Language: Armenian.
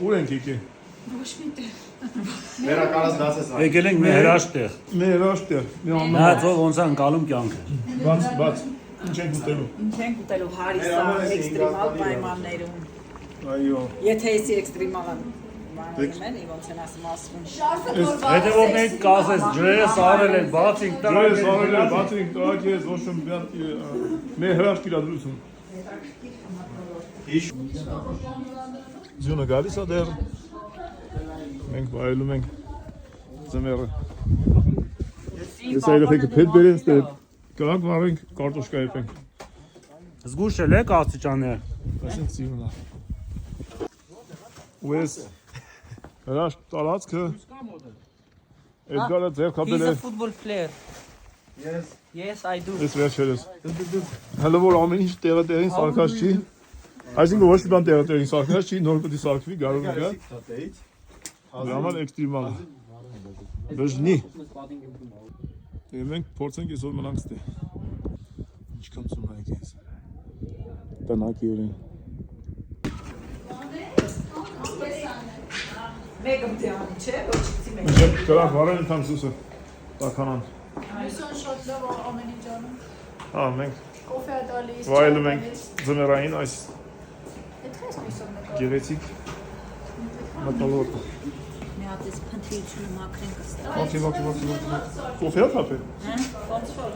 Ուր ենք եկել։ Ոչ մի տեղ։ Վերակարած դասես այ։ Եկել ենք մեր հրաշտեղ։ Մեր հաշտը։ Նա ծով ոնց է անցալում կյանքը։ Բաց։ Ինչ ենք ուտելու։ Ինչ ենք ուտելու հարիսա էքստրեմալ պայմաններում։ Այո։ Եթե էսի էքստրեմալ պայմաններն ոնց են ասում։ Հետևողներից կասես ջրերը սարել են, բացինք Դրես արել է, բացինք տակ ես, ոչ մի բան մեր հրաշտ իրադրություն։ Հիշ։ Ձյունը գալիս է դեռ։ Մենք վայելում ենք ձմեռը։ Ես այրեխեքը փետ բերեն, ստեղ կրակ վարենք, կարտոշկա եփենք։ Զգուշ էլ է աստիճանները։ Այսինքն ձյունն է։ Ու ես հրաշտ տարածքը Էդգարը ձեր կապել է։ He's a football player. Yes. Yes, I do. Ես վերջերս։ Հələ որ ամեն ինչ տեղին սարքած չի։ Այսինքն ոչ մի բան տեղին սարքած չի, նոր պետք է սարքվի, գարուն է գա։ Դրա համար էքստրեմալ է։ Դժնի։ Եվ մենք փորձենք այսօր մնանք ստե։ Ինչքան ծում ենք ես։ Տնակի օրին։ Մեկը դիանի չէ, ոչ չի մեկ։ Մենք կրակ վարել ենք համսուսը։ Տականան։ Մյուսն շատ լավ ամեն ինչ անում։ Հա, մենք Կոֆե է տալիս։ վայելում ենք ձմեռային այս Եթե ես մյուսն նկար։ գեղեցիկ մտնոլորտը։ Մի հատ էս փնտրիությունը մաքրենք ստա։ Օքեյ, կոֆե հա թափել։ Հա, ոնց որ։